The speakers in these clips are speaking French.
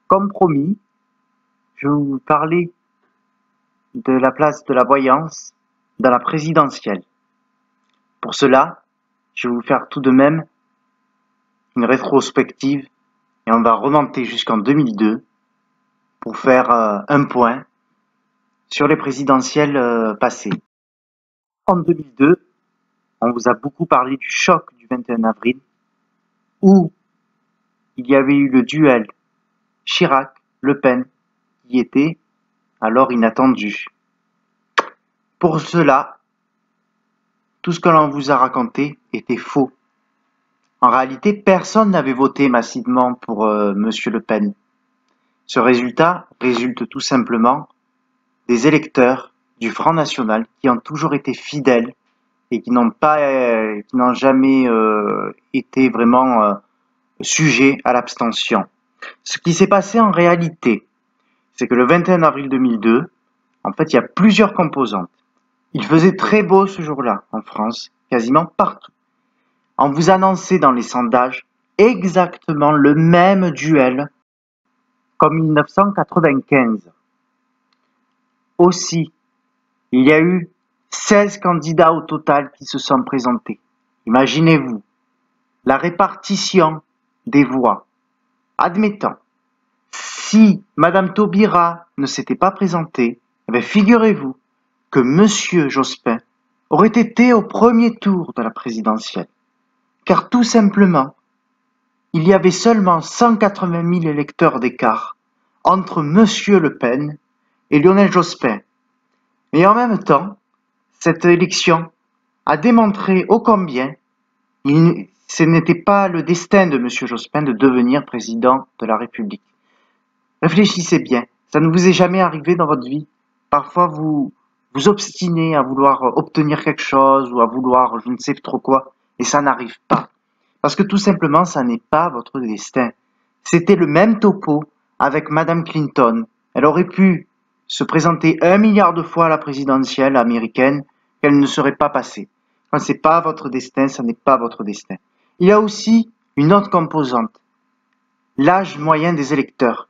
Comme promis, je vais vous parler de la place de la voyance dans la présidentielle. Pour cela, je vais vous faire tout de même une rétrospective et on va remonter jusqu'en 2002 pour faire un point sur les présidentielles passées. En 2002, on vous a beaucoup parlé du choc du 21 avril où il y avait eu le duel Chirac-Le Pen qui était alors inattendu. Pour cela, tout ce que l'on vous a raconté était faux. En réalité, personne n'avait voté massivement pour Monsieur Le Pen. Ce résultat résulte tout simplement des électeurs du Front National qui ont toujours été fidèles et qui n'ont jamais été vraiment sujets à l'abstention. Ce qui s'est passé en réalité, c'est que le 21 avril 2002, en fait, il y a plusieurs composantes. Il faisait très beau ce jour-là en France, quasiment partout. On vous annonçait dans les sondages exactement le même duel qu'en 1995. Aussi, il y a eu 16 candidats au total qui se sont présentés. Imaginez-vous la répartition des voix. Admettons, si Madame Taubira ne s'était pas présentée, figurez-vous que Monsieur Jospin aurait été au premier tour de la présidentielle. Car tout simplement, il y avait seulement 180 000 électeurs d'écart entre Monsieur Le Pen et Lionel Jospin. Et en même temps, cette élection a démontré ô combien ce n'était pas le destin de Monsieur Jospin de devenir président de la République. Réfléchissez bien, ça ne vous est jamais arrivé dans votre vie? Parfois vous vous obstinez à vouloir obtenir quelque chose ou à vouloir je ne sais trop quoi, et ça n'arrive pas. Parce que tout simplement, ça n'est pas votre destin. C'était le même topo avec Madame Clinton. Elle aurait pu se présenter 1 milliard de fois à la présidentielle américaine qu'elle ne serait pas passée. Quand c'est pas votre destin, ça n'est pas votre destin. Il y a aussi une autre composante. L'âge moyen des électeurs,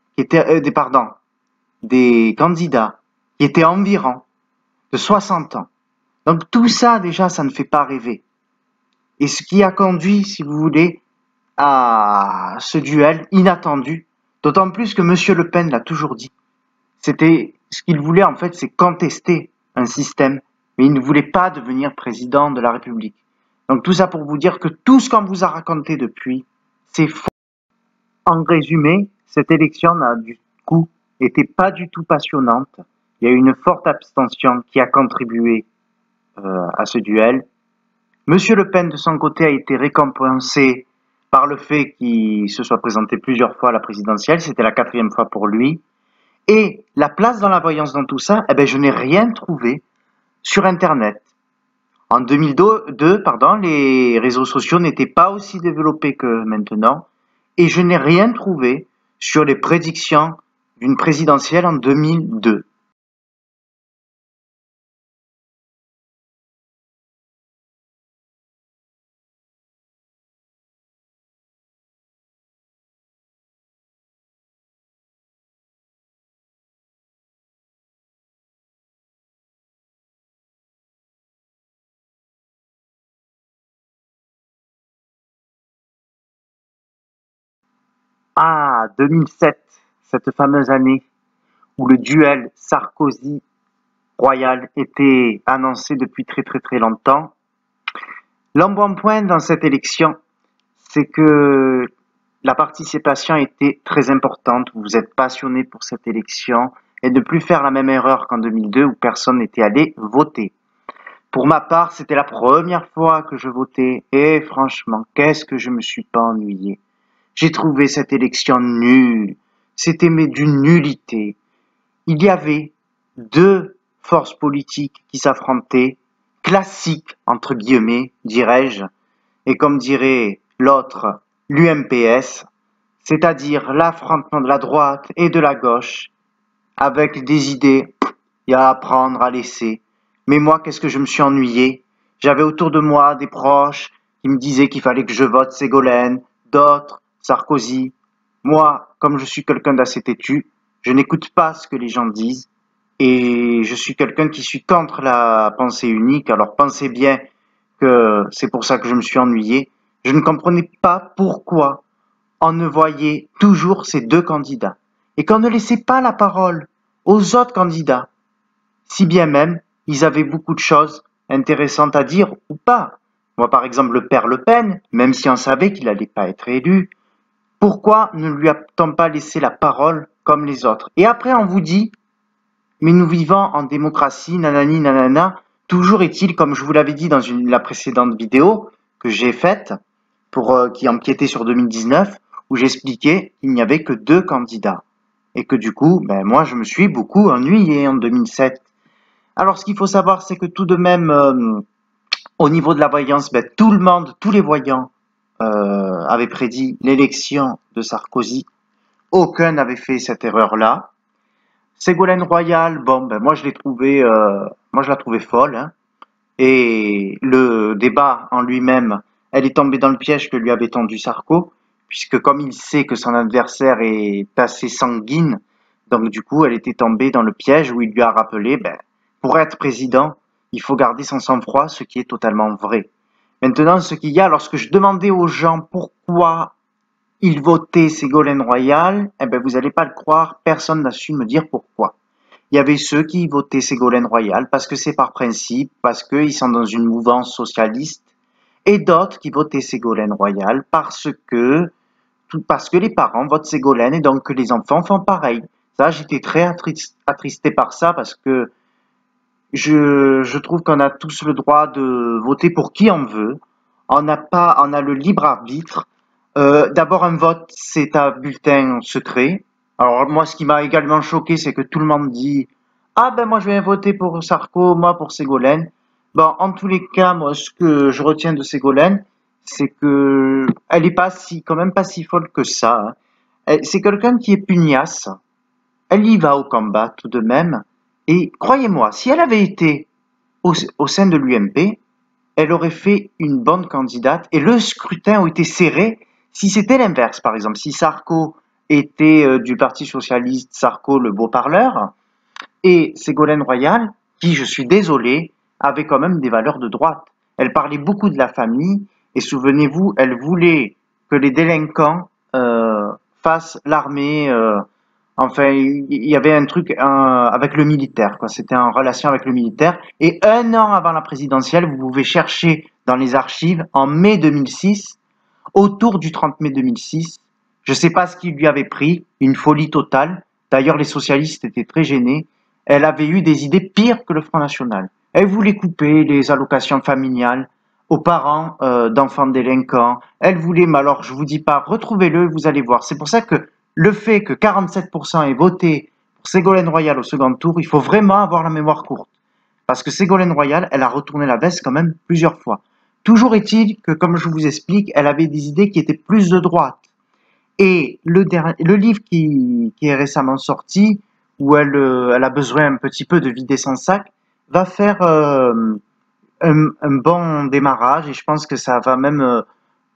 des candidats, qui était environ de 60 ans. Donc tout ça, déjà, ça ne fait pas rêver. Et ce qui a conduit, si vous voulez, à ce duel inattendu, d'autant plus que Monsieur Le Pen l'a toujours dit. C'était ce qu'il voulait en fait, c'est contester un système, mais il ne voulait pas devenir président de la République. Donc tout ça pour vous dire que tout ce qu'on vous a raconté depuis, c'est faux. En résumé, cette élection n'a du coup été pas du tout passionnante. Il y a eu une forte abstention qui a contribué à ce duel. Monsieur Le Pen, de son côté, a été récompensé par le fait qu'il se soit présenté plusieurs fois à la présidentielle. C'était la 4e fois pour lui. Et la place dans la voyance dans tout ça, je n'ai rien trouvé sur Internet. En 2002, les réseaux sociaux n'étaient pas aussi développés que maintenant. Et je n'ai rien trouvé sur les prédictions d'une présidentielle en 2002. Ah, 2007, cette fameuse année où le duel Sarkozy-Royal était annoncé depuis très très très longtemps. L'embonpoint dans cette élection, c'est que la participation était très importante. Vous êtes passionné pour cette élection et de ne plus faire la même erreur qu'en 2002 où personne n'était allé voter. Pour ma part, c'était la première fois que je votais et franchement, qu'est-ce que je me suis pas ennuyé. J'ai trouvé cette élection nulle. C'était mais d'une nullité. Il y avait deux forces politiques qui s'affrontaient, classiques entre guillemets, dirais-je, et comme dirait l'autre, l'UMPS, c'est-à-dire l'affrontement de la droite et de la gauche, avec des idées, il y a à prendre, à laisser. Mais moi, qu'est-ce que je me suis ennuyé? J'avais autour de moi des proches qui me disaient qu'il fallait que je vote Ségolène, d'autres, Sarkozy. Moi, comme je suis quelqu'un d'assez têtu, je n'écoute pas ce que les gens disent et je suis quelqu'un qui suis contre la pensée unique. Alors pensez bien que c'est pour ça que je me suis ennuyé. Je ne comprenais pas pourquoi on ne voyait toujours ces deux candidats et qu'on ne laissait pas la parole aux autres candidats, si bien même ils avaient beaucoup de choses intéressantes à dire ou pas. Moi, par exemple, le père Le Pen, même si on savait qu'il n'allait pas être élu, pourquoi ne lui a-t-on pas laissé la parole comme les autres? Et après, on vous dit, mais nous vivons en démocratie, nanani, nanana. Toujours est-il, comme je vous l'avais dit dans la précédente vidéo que j'ai faite, qui empiétait sur 2019, où j'expliquais qu'il n'y avait que deux candidats. Et que du coup, ben, moi, je me suis beaucoup ennuyé en 2007. Alors, ce qu'il faut savoir, c'est que tout de même, au niveau de la voyance, ben, tout le monde, tous les voyants, avaient prédit l'élection de Sarkozy. Aucun n'avait fait cette erreur-là. Ségolène Royal, bon, ben, moi, je la trouvais folle, hein. Et le débat en lui-même, elle est tombée dans le piège que lui avait tendu Sarko, puisque comme il sait que son adversaire est assez sanguine, donc du coup, elle était tombée dans le piège où il lui a rappelé, ben, pour être président, il faut garder son sang-froid, ce qui est totalement vrai. Maintenant, ce qu'il y a, lorsque je demandais aux gens pourquoi ils votaient Ségolène Royal, eh ben, vous n'allez pas le croire, personne n'a su me dire pourquoi. Il y avait ceux qui votaient Ségolène Royal parce que c'est par principe, parce qu'ils sont dans une mouvance socialiste, et d'autres qui votaient Ségolène Royal parce que les parents votent Ségolène et donc que les enfants font pareil. Ça, j'étais très attristé par ça parce que je trouve qu'on a tous le droit de voter pour qui on veut. On a le libre arbitre. D'abord, un vote, c'est un bulletin secret. Alors moi, ce qui m'a également choqué, c'est que tout le monde dit, ah ben moi je vais voter pour Sarko, moi pour Ségolène. Bon, en tous les cas, moi ce que je retiens de Ségolène, c'est que elle est pas si, quand même pas si folle que ça, hein. C'est quelqu'un qui est pugnace. Elle y va au combat tout de même. Et croyez-moi, si elle avait été au sein de l'UMP, elle aurait fait une bonne candidate et le scrutin aurait été serré si c'était l'inverse. Par exemple, si Sarko était du Parti socialiste, Sarko le beau parleur, et Ségolène Royal, qui, je suis désolé, avait quand même des valeurs de droite. Elle parlait beaucoup de la famille et souvenez-vous, elle voulait que les délinquants fassent l'armée. Enfin, il y avait un truc avec le militaire, quoi. C'était en relation avec le militaire. Et un an avant la présidentielle, vous pouvez chercher dans les archives, en mai 2006, autour du 30 mai 2006, je ne sais pas ce qui lui avait pris, une folie totale. D'ailleurs, les socialistes étaient très gênés. Elle avait eu des idées pires que le Front National. Elle voulait couper les allocations familiales aux parents d'enfants délinquants. Elle voulait, mais alors je vous dis pas, retrouvez-le, vous allez voir. C'est pour ça que le fait que 47% aient voté pour Ségolène Royal au second tour, il faut vraiment avoir la mémoire courte. Parce que Ségolène Royal, elle a retourné la veste quand même plusieurs fois. Toujours est-il que, comme je vous explique, elle avait des idées qui étaient plus de droite. Et le livre qui est récemment sorti, où elle a besoin un petit peu de vider son sac, va faire un bon démarrage et je pense que ça va même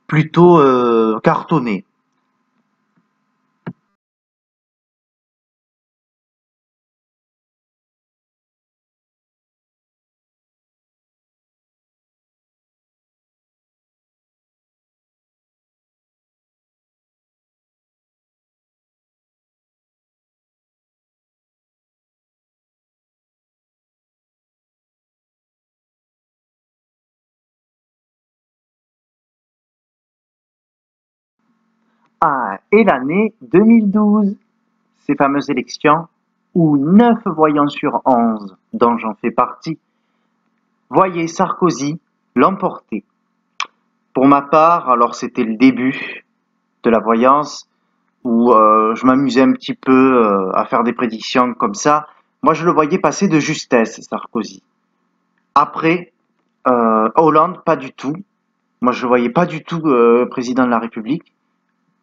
plutôt cartonner. Ah, et l'année 2012, ces fameuses élections où 9 voyants sur 11, dont j'en fais partie, voyaient Sarkozy l'emporter. Pour ma part, alors c'était le début de la voyance où je m'amusais un petit peu à faire des prédictions comme ça. Moi, je le voyais passer de justesse, Sarkozy. Après, Hollande, pas du tout. Moi, je le voyais pas du tout président de la République.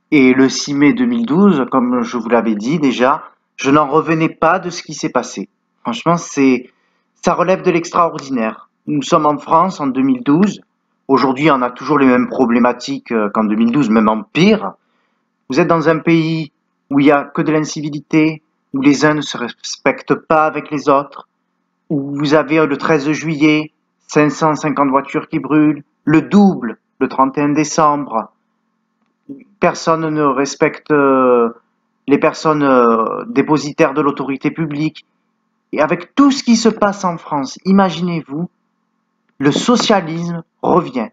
Et le 6 mai 2012, comme je vous l'avais dit déjà, je n'en revenais pas de ce qui s'est passé. Franchement, ça relève de l'extraordinaire. Nous sommes en France en 2012. Aujourd'hui, on a toujours les mêmes problématiques qu'en 2012, même en pire. Vous êtes dans un pays où il n'y a que de l'incivilité, où les uns ne se respectent pas avec les autres, où vous avez le 13 juillet 550 voitures qui brûlent, le double le 31 décembre. Personne ne respecte les personnes dépositaires de l'autorité publique. Et avec tout ce qui se passe en France, imaginez-vous, le socialisme revient.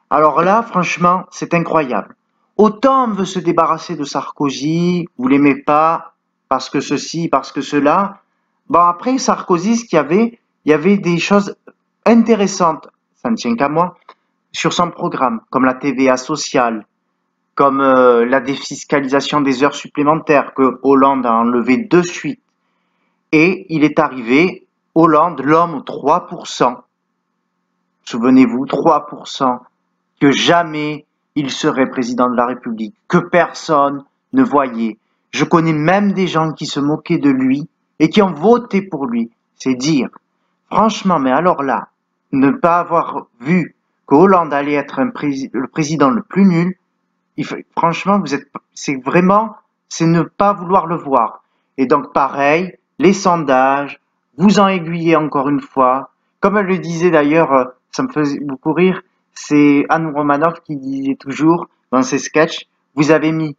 Alors là, franchement, c'est incroyable. Autant on veut se débarrasser de Sarkozy, vous l'aimez pas, parce que ceci, parce que cela. Bon, après, Sarkozy, il y avait des choses intéressantes, ça ne tient qu'à moi, sur son programme, comme la TVA sociale, comme la défiscalisation des heures supplémentaires que Hollande a enlevé de suite. Et il est arrivé, Hollande, l'homme 3%. Souvenez-vous, 3%, que jamais il serait président de la République, que personne ne voyait. Je connais même des gens qui se moquaient de lui et qui ont voté pour lui. C'est dire. Franchement, mais alors là, ne pas avoir vu que Hollande allait être le président le plus nul, franchement, c'est ne pas vouloir le voir. Et donc, pareil, les sondages, vous en aiguillez encore une fois. Comme elle le disait d'ailleurs, ça me faisait beaucoup rire, c'est Anne Romanoff qui disait toujours dans ses sketchs, vous avez mis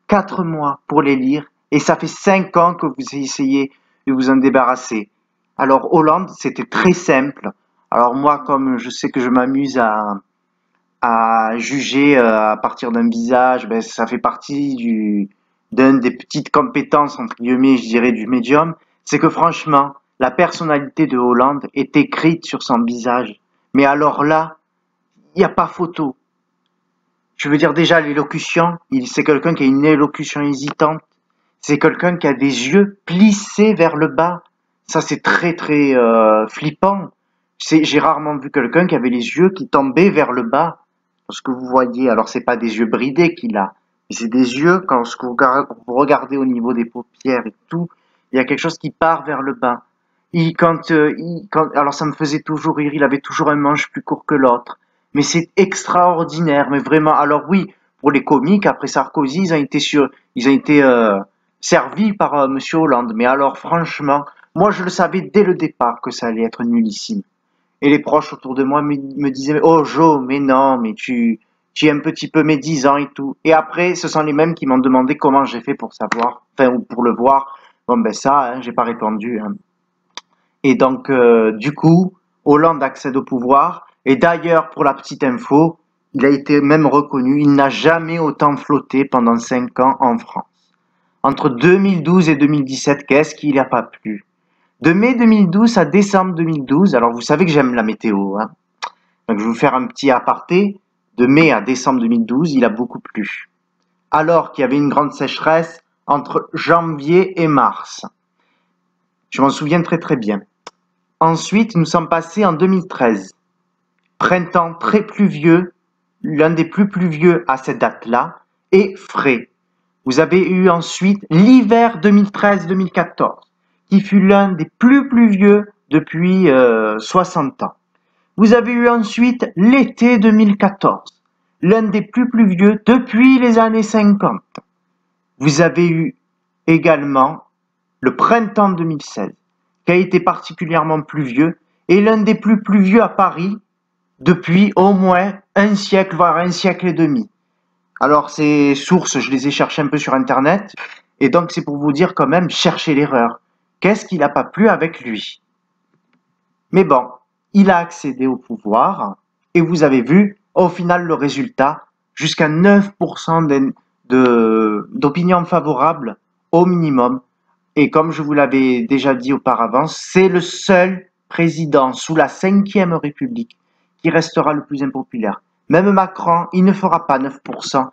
4 mois pour les lire et ça fait 5 ans que vous essayez de vous en débarrasser. Alors Hollande, c'était très simple. Alors moi, comme je sais que je m'amuse à juger à partir d'un visage, ben, ça fait partie d'une des petites compétences, entre guillemets, je dirais, du médium, c'est que franchement, la personnalité de Hollande est écrite sur son visage. Mais alors là, il n'y a pas photo. Je veux dire déjà l'élocution, c'est quelqu'un qui a une élocution hésitante, c'est quelqu'un qui a des yeux plissés vers le bas. Ça c'est très très flippant. J'ai rarement vu quelqu'un qui avait les yeux qui tombaient vers le bas. Parce que vous voyez, alors c'est pas des yeux bridés qu'il a, mais c'est des yeux quand vous regardez au niveau des paupières et tout, il y a quelque chose qui part vers le bas. Alors ça me faisait toujours rire, il avait toujours un manche plus court que l'autre. Mais c'est extraordinaire, mais vraiment. Alors oui, pour les comiques, après Sarkozy, ils ont été servis par Monsieur Hollande. Mais alors franchement, moi je le savais dès le départ que ça allait être nullissime. Et les proches autour de moi me disaient, oh Jo, mais non, mais tu es un petit peu médisant et tout. Et après, ce sont les mêmes qui m'ont demandé comment j'ai fait pour savoir, enfin, ou pour le voir. Bon, ben ça, hein, j'ai pas répondu. Hein. Et donc, du coup, Hollande accède au pouvoir. Et d'ailleurs, pour la petite info, il a été même reconnu, il n'a jamais autant flotté pendant 5 ans en France. Entre 2012 et 2017, qu'est-ce qu'il n'a pas plu? De mai 2012 à décembre 2012, alors vous savez que j'aime la météo, hein. Donc je vais vous faire un petit aparté. De mai à décembre 2012, il a beaucoup plu. Alors qu'il y avait une grande sécheresse entre janvier et mars. Je m'en souviens très très bien. Ensuite, nous sommes passés en 2013. Printemps très pluvieux, l'un des plus pluvieux à cette date-là, et frais. Vous avez eu ensuite l'hiver 2013-2014, qui fut l'un des plus pluvieux depuis 60 ans. Vous avez eu ensuite l'été 2014, l'un des plus pluvieux depuis les années 50. Vous avez eu également le printemps 2016, qui a été particulièrement pluvieux et l'un des plus pluvieux à Paris depuis au moins un siècle, voire un siècle et demi. Alors ces sources, je les ai cherchées un peu sur Internet, et donc c'est pour vous dire quand même, cherchez l'erreur. Qu'est-ce qui n'a pas plu avec lui? Mais bon, il a accédé au pouvoir, et vous avez vu, au final, le résultat, jusqu'à 9% d'opinion favorable au minimum. Et comme je vous l'avais déjà dit auparavant, c'est le seul président sous la 5e République qui restera le plus impopulaire. Même Macron, il ne fera pas 9%,